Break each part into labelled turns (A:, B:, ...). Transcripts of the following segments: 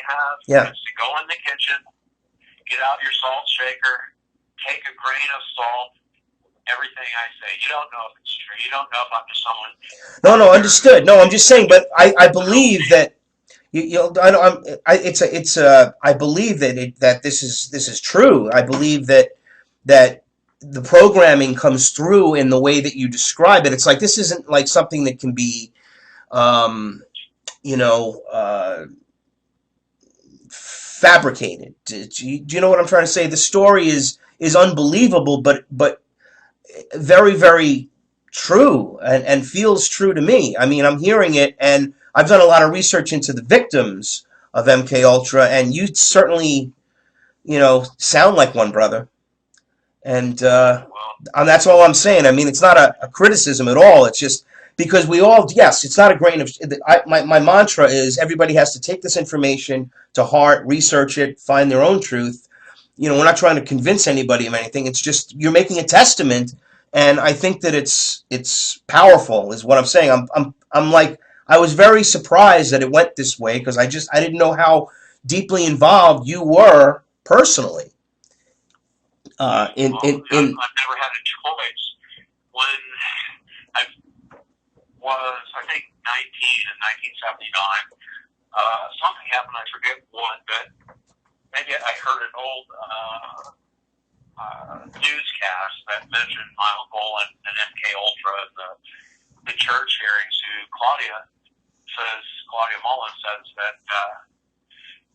A: have
B: Yeah.
A: is to go in the kitchen, get out your salt shaker, take a grain of salt. Everything I say, you don't know if it's true. You don't know if I'm just someone
B: No,
A: out
B: no,
A: there
B: understood. No, I'm just saying, but I believe
A: who's
B: that I know I believe that that this is true. I believe that the programming comes through in the way that you describe it. It's like this isn't like something that can be, um, you know, fabricated. Do you know what I'm trying to say? The story is unbelievable, but very, very true and feels true to me. I mean, I'm hearing it, and I've done a lot of research into the victims of MK Ultra, and you certainly, sound like one, brother.
A: well,
B: And that's all I'm saying. I mean, it's not a criticism at all. It's just because we all, yes, it's not a grain of. My mantra is everybody has to take this information to heart, research it, find their own truth. We're not trying to convince anybody of anything. It's just you're making a testament, and I think that it's powerful. Is what I'm saying. I'm like I was very surprised that it went this way because I didn't know how deeply involved you were personally. In
A: I've never had a choice. When I was, I think, 19 in 1979, something happened. I forget what, but maybe I heard an old newscast that mentioned my uncle and MK Ultra and the church hearings. Who Claudia Mullen says that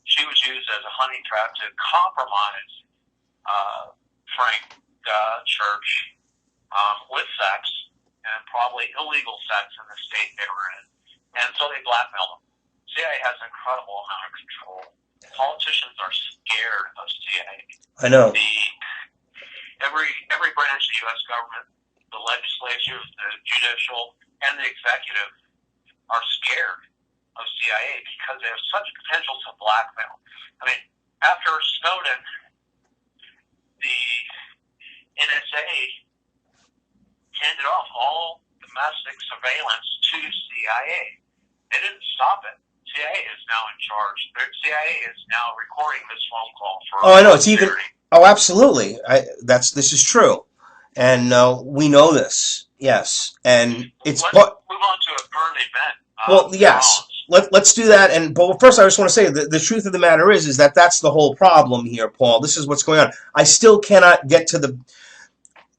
A: she was used as a honey trap to compromise Frank Church with sex and probably illegal sex in the state they were in. And so they blackmailed them. CIA has an incredible amount of control. Politicians are scared of CIA.
B: I know.
A: Every branch of the U.S. government, the legislature, the judicial, and the executive are scared of CIA because they have such potential to blackmail. I mean, after Snowden, the NSA handed off all domestic surveillance to CIA. They didn't stop it. CIA is now in charge. The CIA is now recording this phone call for
B: Oh, I know. It's even.
A: posterity.
B: Oh, absolutely. This is true, and we know this. Yes, and it's
A: Let's move on to a current event.
B: well, yes.
A: Drones.
B: Let's do that. But first, I just want to say the truth of the matter is that that's the whole problem here, Paul. This is what's going on. I still cannot get to the.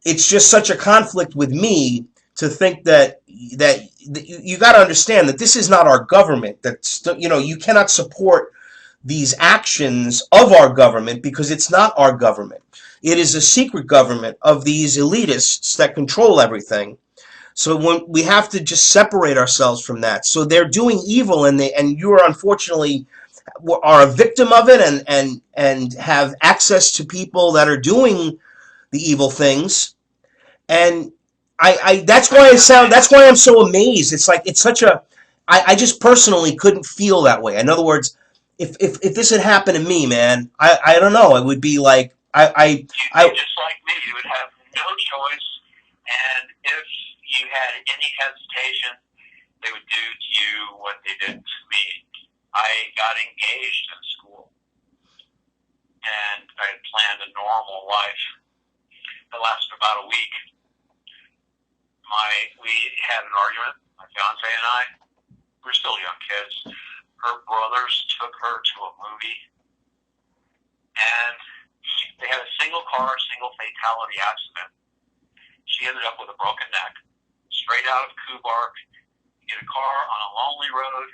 B: It's just such a conflict with me to think that you got to understand that this is not our government. That's you cannot support these actions of our government because it's not our government. It is a secret government of these elitists that control everything. So when we have to just separate ourselves from that. So they're doing evil, and you are unfortunately are a victim of it, and have access to people that are doing the evil things. And that's why I'm so amazed. It's like it's such a I just personally couldn't feel that way. In other words, if this had happened to me, man, I don't know. It would be like
A: You'd be just like me. You would have no choice. And if you had any hesitation, they would do to you what they did to me. I got engaged in school, and I had planned a normal life that lasted about a week. We had an argument, my fiance and I. We were still young kids. Her brothers took her to a movie, and they had a single fatality accident. She ended up with a broken neck, straight out of Kubark. You get a car on a lonely road,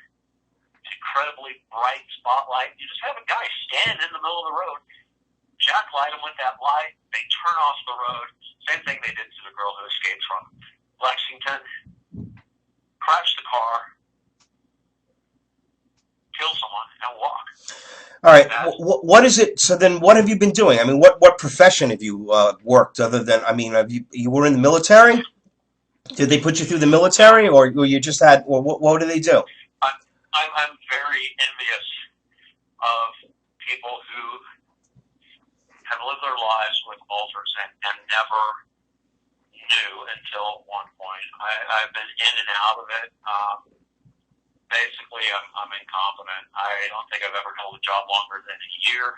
A: incredibly bright spotlight. You just have a guy stand in the middle of the road, jack light him with that light. They turn off the road. Same thing they did to the girl who escaped from Lexington. Crash the car, kill someone, and walk.
B: all right. What is it? So then, what have you been doing? I mean, what profession have you worked other than? I mean, you were in the military? Did they put you through the military, or you just had? Or what do they do?
A: I'm very envious of people who have lived their lives with ulcers and never knew until one point. I've been in and out of it. Basically, physically, I'm incompetent. I don't think I've ever held a job longer than a year.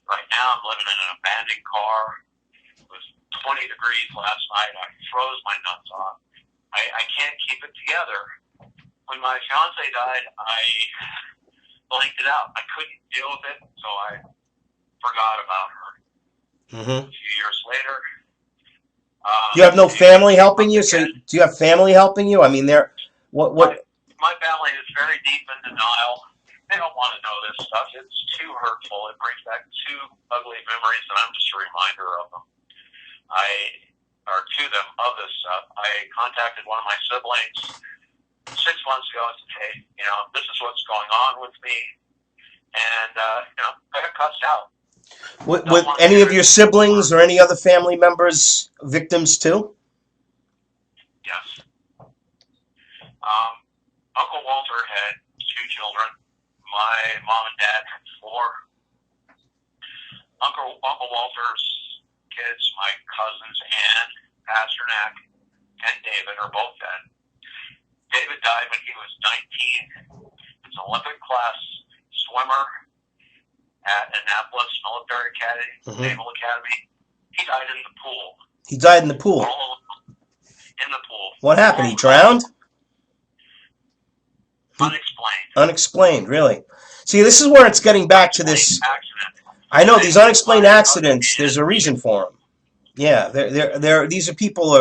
A: Right now, I'm living in an abandoned car. It was 20 degrees last night. I froze my nuts off. I can't keep it together. When my fiance died, I blanked it out. I couldn't deal with it, so I forgot about her.
B: Mm-hmm.
A: A few years later,
B: You have no family helping you. So do you have family helping you? I mean, what?
A: My family is very deep in denial. They don't want to know this stuff. It's too hurtful. It brings back too ugly memories, and I'm just a reminder of them. To them of this stuff. I contacted one of my siblings 6 months ago and said, hey, this is what's going on with me. And, I got cussed out.
B: With any of your siblings or any other family members victims too?
A: Yes. Uncle Walter had 2 children. My mom and dad had 4. Uncle Walter's kids, my cousins, Ann Pasternak and David, are both dead. David died when he was 19. He's an Olympic class swimmer at Annapolis Military Academy, Naval Academy. He died in the pool.
B: He died in the pool?
A: In the pool.
B: What happened? He drowned?
A: Unexplained.
B: Unexplained, really. See, this is where it's getting back to this.
A: Accident.
B: I know these unexplained accidents, there's a reason for them. Yeah, these are people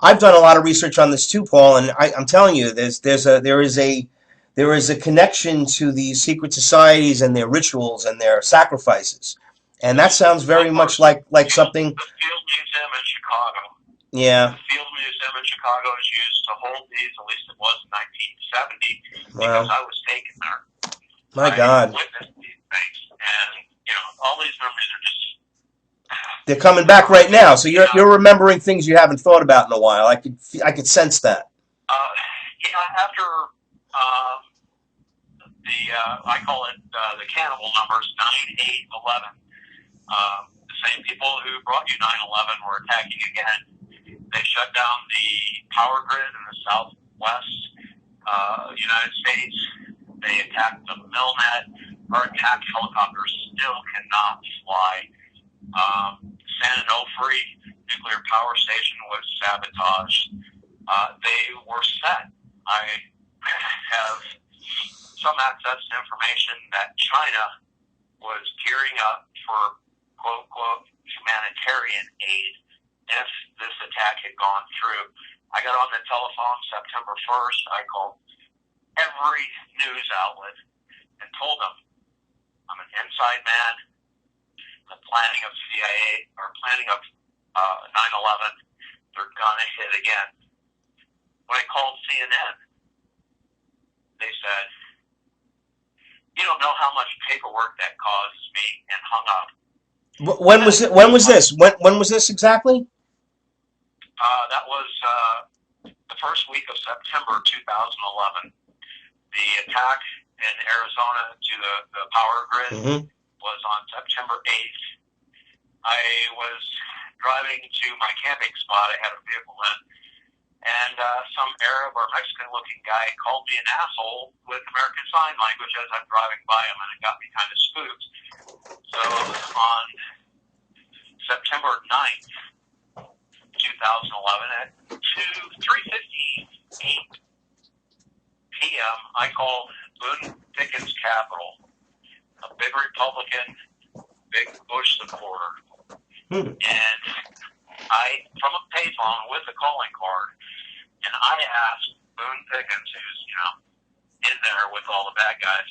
B: I've done a lot of research on this too, Paul, and I'm telling you, there is a connection to these secret societies and their rituals and their sacrifices, and that sounds very much like something.
A: The Field Museum in Chicago.
B: Yeah.
A: The Field Museum in Chicago is used to hold these. At least it was in 1970
B: Wow.
A: because I was taken there.
B: My God.
A: I witnessed these things, and all these memories are just.
B: They're coming back right now, so you're remembering things you haven't thought about in a while. I could sense that.
A: After I call it the cannibal numbers 9, 8, 11. The same people who brought you 9/11 were attacking again. They shut down the power grid in the southwest United States. They attacked the mill net. Our attack helicopters still cannot fly. San Onofre nuclear power station was sabotaged. They were set. I have some access to information that China was gearing up for quote unquote humanitarian aid if this attack had gone through. I got on the telephone September 1st. I called every news outlet and told them I'm an inside man. The planning of CIA or planning of 9/11, they're gonna hit again. When I called CNN, they said, "You don't know how much paperwork that causes me," and hung up.
B: When was it? When was this? When was this exactly?
A: That was the first week of September 2011. The attack in Arizona to the power grid was on September 8th. I was driving to my camping spot. I had a vehicle in, and some Arab or Mexican-looking guy called me an asshole with American Sign Language as I'm driving by him, and it got me kind of spooked. So on September 9th, 2011, at 3:58 p.m., I called Boone Pickens Capital, a big Republican, big Bush supporter. And from a payphone with a calling card, and I asked Boone Pickens, who's, in there with all the bad guys,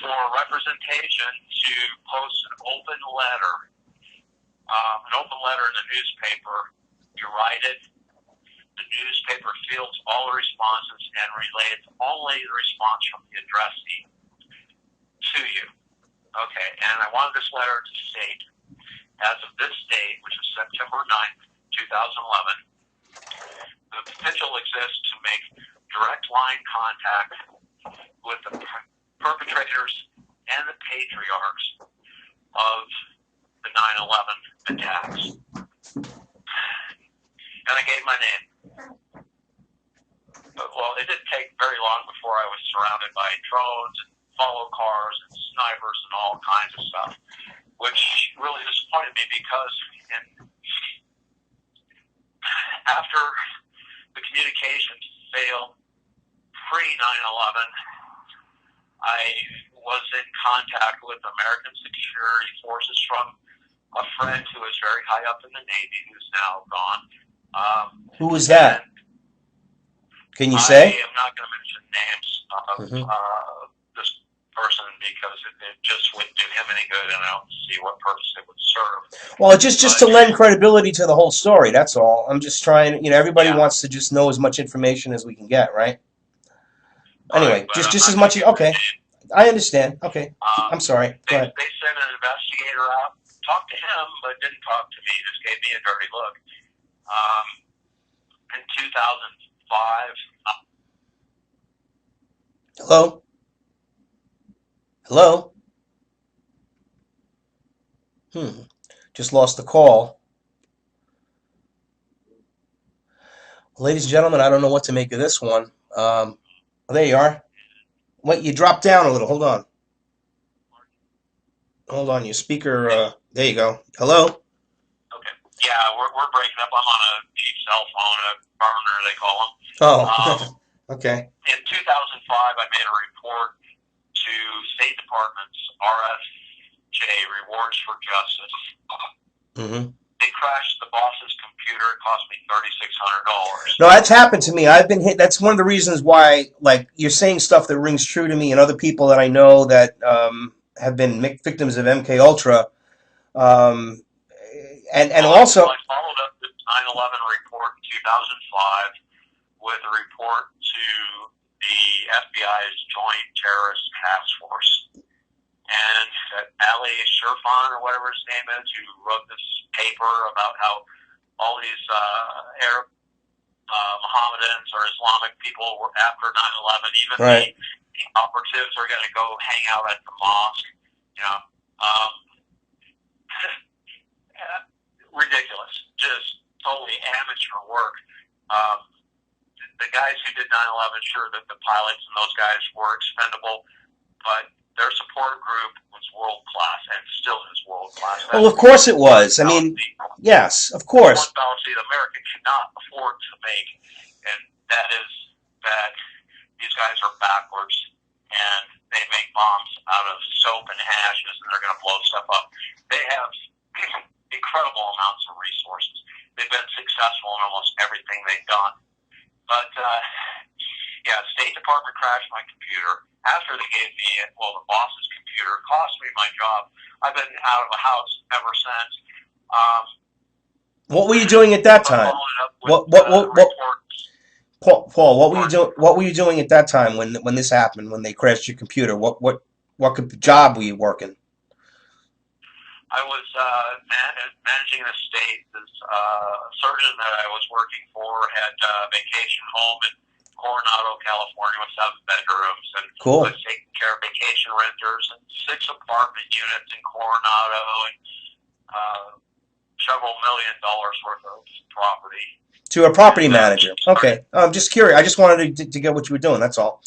A: for representation to post an open letter in the newspaper. You write it. The newspaper fields all the responses and relays only the response from the addressee to you. Okay, and I wanted this letter to state, as of this date, which is September 9th, 2011, the potential exists to make direct line contact with the perpetrators and the patriarchs of the 9/11 attacks. And I gave my name. Well, it didn't take very follow cars and snipers and all kinds of stuff, which really disappointed me because after the communications failed pre-9/11, I was in contact with American security forces from a friend who was very high up in the Navy, who's now gone.
B: Who was that? Can you say?
A: I am not going to mention names of this person because it just wouldn't do him any good, and I don't see what purpose it would serve.
B: Well, just to lend credibility to the whole story, that's all. I'm just trying, everybody wants to just know as much information as we can get, right? Anyway,
A: right,
B: just as much, okay. I understand. Okay. I'm sorry. Go ahead.
A: They sent an investigator out, talked to him, but didn't talk to me, just gave me a dirty look. In 2005.
B: Hello? Hello? Just lost the call. Ladies and gentlemen, I don't know what to make of this one. There you are. Wait, you dropped down a little. Hold on. Hold on, your speaker. There you go. Hello?
A: Okay. Yeah, we're breaking up. I'm on a cheap cell phone, a burner, they call them.
B: Oh, okay.
A: In 2005, I made a report to State Department's RFJ, Rewards for Justice. They crashed the boss's computer. It cost me $3,600.
B: No, that's happened to me. I've been hit. That's one of the reasons why, like, you're saying stuff that rings true to me, and other people that I know that have been victims of MK Ultra, and also.
A: I followed up the 9/11 report in 2005 with a report to the FBI's Joint Terrorist Task Force. And Ali Sherfan, or whatever his name is, who wrote this paper about how all these Arab Mohammedans or Islamic people were after 9/11, even the operatives are going to go hang out at the mosque. Ridiculous. Just totally amateur work. The guys who did 9/11, sure that the pilots and those guys were expendable, but their support group was world class and still is world class.
B: Well, of course it was. I mean, yes, of course.
A: One fallacy that America cannot afford to make, and that is that these guys are backwards and they make bombs out of soap and ashes and they're going to blow stuff up. They have incredible amounts of resources. They've been successful in almost everything they've done. But, State Department crashed my computer. After they gave me, the boss's computer, cost me my job. I've been out of the house ever since.
B: What were you doing at that time? Paul, what were you doing at that time when this happened? When they crashed your computer, what job were you working?
A: I was managing an estate. This surgeon that I was working for had a vacation home in Coronado, California, with 7 bedrooms, and was taking care of vacation renters and 6 apartment units in Coronado and several $1 million worth of property.
B: To a property manager. Okay, I'm just curious. I just wanted to get what you were doing. That's all.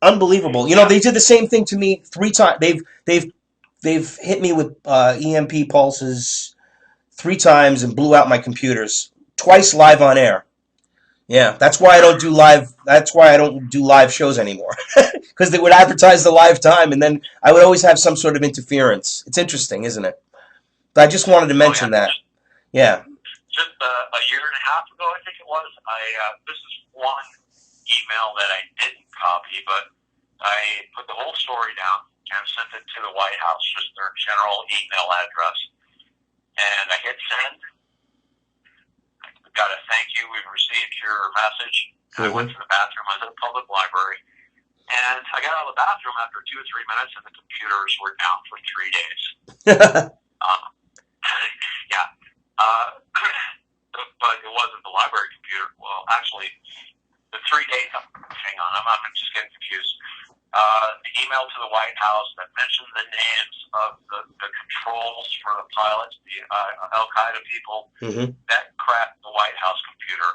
B: Unbelievable. They did the same thing to me 3 times. They've hit me with EMP pulses 3 times and blew out my computers. Twice live on air. Yeah, that's why I don't do live. That's why I don't do live shows anymore, because they would advertise the live time, and then I would always have some sort of interference. It's interesting, isn't it? But I just wanted to mention that. Yeah.
A: Just a year and a half ago, I think it was. This is one email that I didn't copy, but I put the whole story down and sent it to the White House, just their general email address, and I hit send. Got a thank you. We've received your message. I went to the bathroom. I was at a public library, and I got out of the bathroom after 2 or 3 minutes, and the computers were down for 3 days. But it wasn't the library computer. Well, actually, the 3 days. Hang on, I'm just getting confused. The email to the White House that mentioned the names of the controls for the pilots, the Al Qaeda people, that cracked the White House computer.